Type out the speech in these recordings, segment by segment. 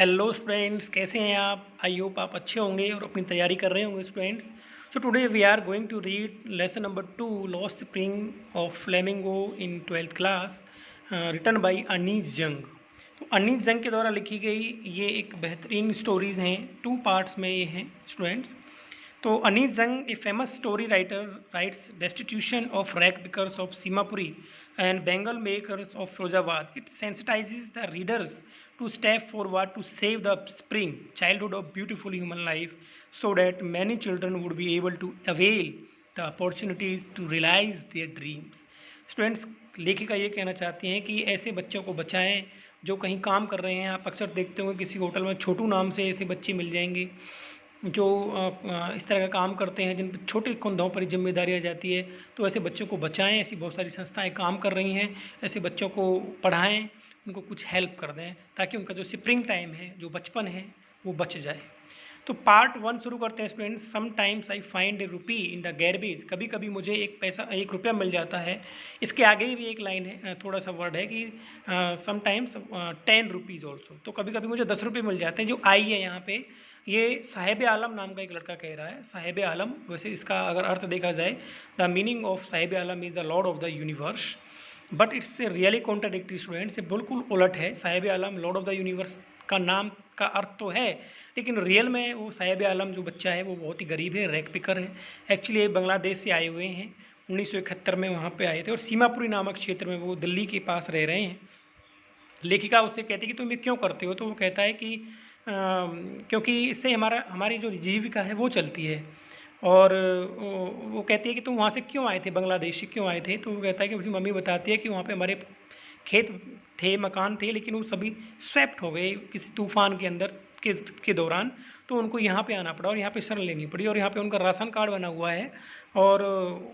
Hello students, कैसे हैं आप? आई होप आप अच्छे होंगे और अपनी तैयारी कर रहे होंगे students. So today we are going to read lesson number 2 lost spring of flamingo in 12th class, written by Anees Jung. तो अनीस जंग के द्वारा लिखी गई ये एक बेहतरीन स्टोरीज़ हैं, 2 पार्ट्स में ये हैं स्टूडेंट्स। तो अनीस जंग, a famous story writer, rights destitution of rag pickers of Simapuri and Bengal makers of Firozabad. It sensitizes the readers to step forward to save the spring, childhood of beautiful human life, so that many children would be able to avail the opportunities to realize their dreams. Students, लेखिका ये कहना चाहती हैं कि ऐसे बच्चों को बचाएं जो कहीं काम कर रहे हैं। आप अक्सर देखते होंगे किसी होटल में छोटू नाम से ऐसे बच्चे मिल जाएंगे जो इस तरह का काम करते हैं, जिन पर छोटे कंधों पर जिम्मेदारी आ जाती है। तो ऐसे बच्चों को बचाएं, ऐसी बहुत सारी संस्थाएं काम कर रही हैं। ऐसे बच्चों को पढ़ाएं, उनको कुछ हेल्प कर दें ताकि उनका जो स्प्रिंग टाइम है, जो बचपन है, वो बच जाए। तो पार्ट 1 शुरू करते हैं students. Sometimes I find a rupee in the garbage. कभी कभी मुझे एक रुपया मिल जाता है। इसके आगे भी एक लाइन है, थोड़ा सा वर्ड है कि समटाइम्स 10 रुपीज़ ऑल्सो। तो कभी कभी मुझे 10 रुपये मिल जाते हैं। जो आई है यहाँ पे, ये साहिब आलम नाम का एक लड़का कह रहा है। साहिब आलम, वैसे इसका अगर अर्थ देखा जाए, the meaning of Sahib Alam is the Lord of the universe, but it's really contradictory students. ये बिल्कुल उलट है। साहिब आलम लॉर्ड ऑफ द यूनिवर्स का नाम का अर्थ तो है, लेकिन रियल में वो साहिब आलम जो बच्चा है वो बहुत ही गरीब है, रैक पिकर है। एक्चुअली ये बांग्लादेश से आए हुए हैं, 1971 में वहाँ पे आए थे और सीमापुरी नामक क्षेत्र में वो दिल्ली के पास रह रहे हैं। लेखिका उससे कहती है कि तुम ये क्यों करते हो? तो वो कहता है कि क्योंकि इससे हमारी जो जीविका है वो चलती है। और वो कहती है कि तुम वहाँ से क्यों आए थे, बांग्लादेश से क्यों आए थे? तो वो कहता है कि उसकी मम्मी बताती है कि वहाँ पे हमारे खेत थे, मकान थे, लेकिन वो सभी स्वेप्ट हो गए किसी तूफान के अंदर के दौरान। तो उनको यहाँ पे आना पड़ा और यहाँ पे शरण लेनी पड़ी, और यहाँ पे उनका राशन कार्ड बना हुआ है और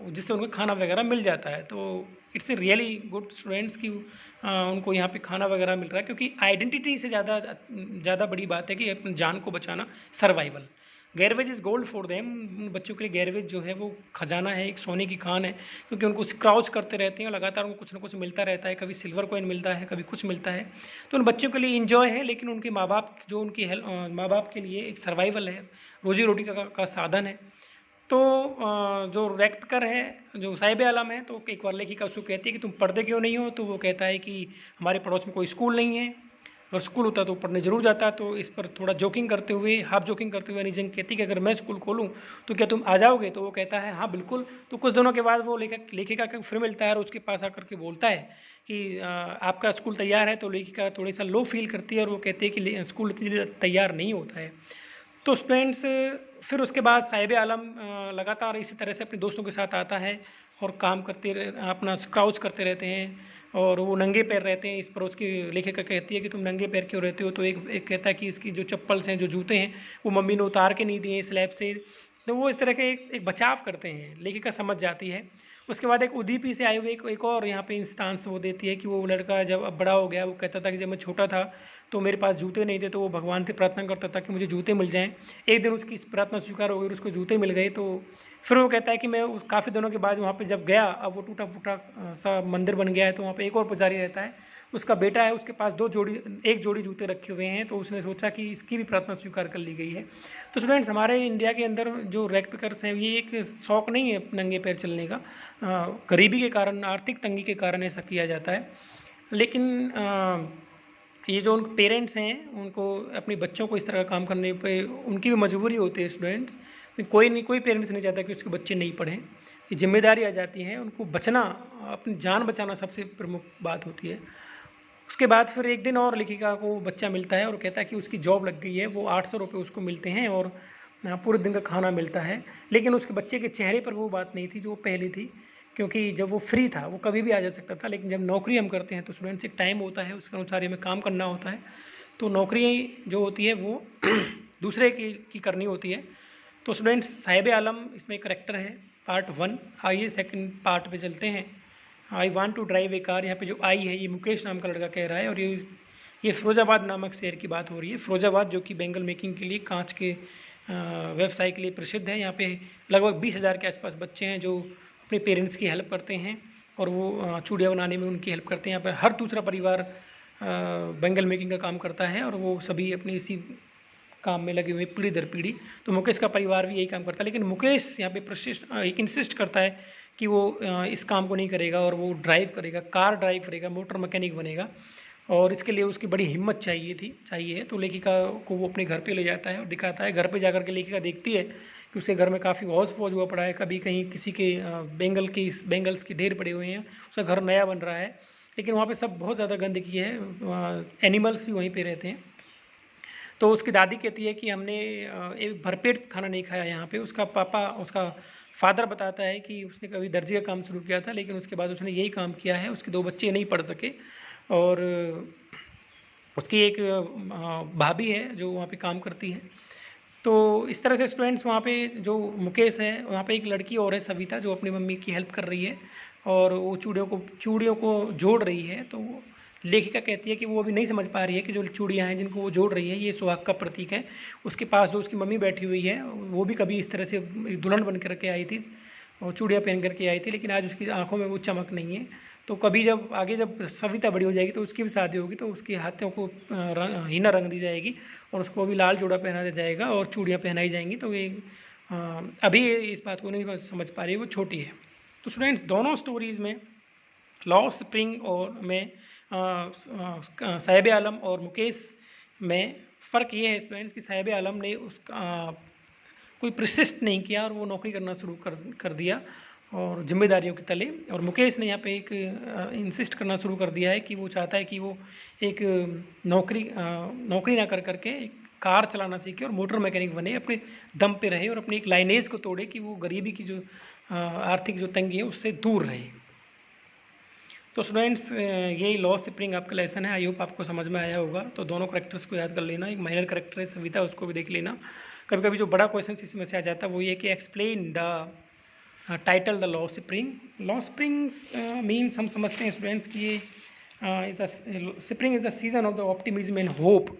जिससे उनको खाना वगैरह मिल जाता है। तो it's a really good students की उनको यहाँ पे खाना वगैरह मिल रहा है, क्योंकि आइडेंटिटी से ज़्यादा बड़ी बात है कि अपनी जान को बचाना, survival. Garbage is gold for them. बच्चों के लिए गैरवेज जो है वो खजाना है, एक सोने की खान है, क्योंकि उनको क्राउच करते रहते हैं और लगातार उनको कुछ ना कुछ मिलता रहता है। कभी सिल्वर कॉइन मिलता है, कभी कुछ मिलता है। तो उन बच्चों के लिए इंजॉय है, लेकिन उनके माँ बाप जो उनकी माँ बाप के लिए एक सर्वाइवल है, रोजी रोटी का साधन है। तो जो रैक पिकर है, जो साहिब आलम है, तो एक बार लेखिका उसको कहती है कि तुम पढ़ते क्यों नहीं हो? तो वो कहता है कि हमारे पड़ोस में कोई स्कूल नहीं है, अगर स्कूल होता तो पढ़ने जरूर जाता। तो इस पर थोड़ा जोकिंग करते हुए, हाफ जोकिंग करते हुए अनीस जंग कहती है कि अगर मैं स्कूल खोलूँ तो क्या तुम आ जाओगे? तो वो कहता है हाँ बिल्कुल। तो कुछ दिनों के बाद वो लेखिका का फिर मिलता है और उसके पास आकर के बोलता है कि आपका स्कूल तैयार है। तो लेखिका थोड़ी सा लो फील करती है और वो कहती है कि स्कूल इतनी तैयार नहीं होता है। तो स्टूडेंट्स, फिर उसके बाद साहिब आलम लगातार इसी तरह से अपने दोस्तों के साथ आता है और काम करते अपना स्क्राउच करते रहते हैं, और वो नंगे पैर रहते हैं। इस पर उसकी लेखिका कहती है कि तुम नंगे पैर क्यों रहते हो? तो एक कहता है कि इसकी जो चप्पल्स हैं, जो जूते हैं, वो मम्मी ने उतार के नहीं दिए स्लैब से। तो वो इस तरह के एक बचाव करते हैं, लेखिका समझ जाती है। उसके बाद एक उदीपी से आए हुए एक और यहाँ पे इंस्टांस वो देती है कि वो लड़का जब अब बड़ा हो गया, वो कहता था कि जब मैं छोटा था तो मेरे पास जूते नहीं थे, तो वो भगवान से प्रार्थना करता था कि मुझे जूते मिल जाएं। एक दिन उसकी प्रार्थना स्वीकार हो गई और उसको जूते मिल गए। तो फिर वो कहता है कि मैं उस काफ़ी दिनों के बाद वहाँ पे जब गया, अब वो टूटा फूटा सा मंदिर बन गया है, तो वहाँ पे एक और पुजारी रहता है, उसका बेटा है, उसके पास एक जोड़ी जूते रखे हुए हैं। तो उसने सोचा कि इसकी भी प्रार्थना स्वीकार कर ली गई है। तो स्टूडेंट्स, हमारे इंडिया के अंदर जो रैक पिकर्स हैं, ये एक शौक नहीं है नंगे पैर चलने का। गरीबी के कारण, आर्थिक तंगी के कारण ऐसा किया जाता है। लेकिन ये जो उनके पेरेंट्स हैं, उनको अपने बच्चों को इस तरह का काम करने पे उनकी भी मजबूरी होती है स्टूडेंट्स। कोई पेरेंट्स नहीं चाहता कि उसके बच्चे नहीं पढ़ें। ये जिम्मेदारी आ जाती है, उनको बचना, अपनी जान बचाना सबसे प्रमुख बात होती है। उसके बाद फिर एक दिन और लेखिका को बच्चा मिलता है और कहता है कि उसकी जॉब लग गई है, वो 800 रुपये उसको मिलते हैं और पूरे दिन का खाना मिलता है। लेकिन उसके बच्चे के चेहरे पर वो बात नहीं थी जो पहले थी, क्योंकि जब वो फ्री था वो कभी भी आ जा सकता था। लेकिन जब नौकरी हम करते हैं तो स्टूडेंट्स एक टाइम होता है, उसके अनुसार हमें काम करना होता है। तो नौकरी जो होती है वो दूसरे की करनी होती है। तो स्टूडेंट्स, साहिब आलम इसमें करेक्टर है, पार्ट 1। आइए सेकंड पार्ट पे चलते हैं। I want to drive a car. यहाँ पे जो आई है, ये मुकेश नाम का लड़का कह रहा है, और ये फिरोजाबाद नामक शहर की बात हो रही है। फिरोजाबाद जो कि बेंगल मेकिंग के लिए, कांच के व्यवसाय के लिए प्रसिद्ध है। यहाँ पे लगभग 20,000 के आसपास बच्चे हैं जो अपने पेरेंट्स की हेल्प करते हैं और वो चूड़ियाँ बनाने में उनकी हेल्प करते हैं। यहाँ पर हर दूसरा परिवार बेंगल मेकिंग का काम करता है और वो सभी अपने इसी काम में लगे हुए पीढ़ी दर पीढ़ी। तो मुकेश का परिवार भी यही काम करता है, लेकिन मुकेश यहाँ पे एक इंसिस्ट करता है कि वो इस काम को नहीं करेगा और वो ड्राइव करेगा, कार ड्राइव करेगा, मोटर मैकेनिक बनेगा। और इसके लिए उसकी बड़ी हिम्मत चाहिए। तो लेखिका को वो अपने घर पे ले जाता है और दिखाता है। घर पे जाकर के लेखिका देखती है कि उसके घर में काफ़ी हौज पौज हुआ पड़ा है, कभी कहीं किसी के बेंगल्स के ढेर पड़े हुए हैं, उसका घर नया बन रहा है, लेकिन वहाँ पे सब बहुत ज़्यादा गंदगी है, एनिमल्स भी वहीं पे रहते हैं। तो उसकी दादी कहती है कि हमने एक भरपेट खाना नहीं खाया यहाँ पे। उसका फादर बताता है कि उसने कभी दर्जी का काम शुरू किया था, लेकिन उसके बाद उसने यही काम किया है, उसके 2 बच्चे नहीं पढ़ सके। और उसकी एक भाभी है जो वहाँ पे काम करती है। तो इस तरह से स्टूडेंट्स वहाँ पे जो मुकेश है, वहाँ पे एक लड़की और है सविता, जो अपनी मम्मी की हेल्प कर रही है और वो चूड़ियों को जोड़ रही है। तो लेखिका कहती है कि वो अभी नहीं समझ पा रही है कि जो चूड़ियाँ हैं जिनको वो जोड़ रही है ये सुहाग का प्रतीक है। उसके पास जो उसकी मम्मी बैठी हुई है वो भी कभी इस तरह से दुल्हन बन करके आई थी और चूड़ियाँ पहन करके आई थी, लेकिन आज उसकी आंखों में वो चमक नहीं है। तो कभी जब सविता बड़ी हो जाएगी तो उसकी भी शादी होगी, तो उसके हाथों को हीना रंग दी जाएगी और उसको भी लाल जोड़ा पहना दिया जाएगा और चूड़ियाँ पहनाई जाएंगी। तो ये अभी इस बात को नहीं समझ पा रही है, वो छोटी है। तो स्टूडेंट्स दोनों स्टोरीज़ में लॉस्ट स्प्रिंग और में साहिब आलम और मुकेश में फ़र्क ये है स्टूडेंट्स कि साहिब आलम ने कोई प्रशिष्ट नहीं किया और वो नौकरी करना शुरू कर दिया और जिम्मेदारियों के तले। और मुकेश ने यहाँ पे एक इंसिस्ट करना शुरू कर दिया है कि वो चाहता है कि वो एक नौकरी ना करके एक कार चलाना सीखे और मोटर मैकेनिक बने, अपने दम पे रहे और अपनी एक लाइनेज को तोड़े कि वो गरीबी की जो आर्थिक जो तंगी है उससे दूर रहे। तो स्टूडेंट्स यही लॉस्ट स्प्रिंग आपका लेसन है। आई होप आपको समझ में आया होगा। तो दोनों करेक्टर्स को याद कर लेना। एक माइनर करेक्टर है सविता, उसको भी देख लेना। कभी कभी जो बड़ा क्वेश्चन इसमें से आ जाता है वो ये कि explain the title the lost spring. Lost spring means हम समझते हैं स्टूडेंट्स कि ये spring is the season of the optimism and hope.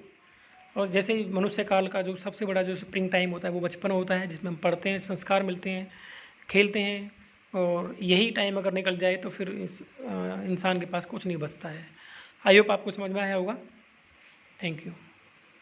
और जैसे मनुष्य काल का जो सबसे बड़ा जो स्प्रिंग टाइम होता है वो बचपन होता है, जिसमें हम पढ़ते हैं, संस्कार मिलते हैं, खेलते हैं, और यही टाइम अगर निकल जाए तो फिर इस इंसान के पास कुछ नहीं बचता है। आई होप आपको समझ में आया होगा। Thank you.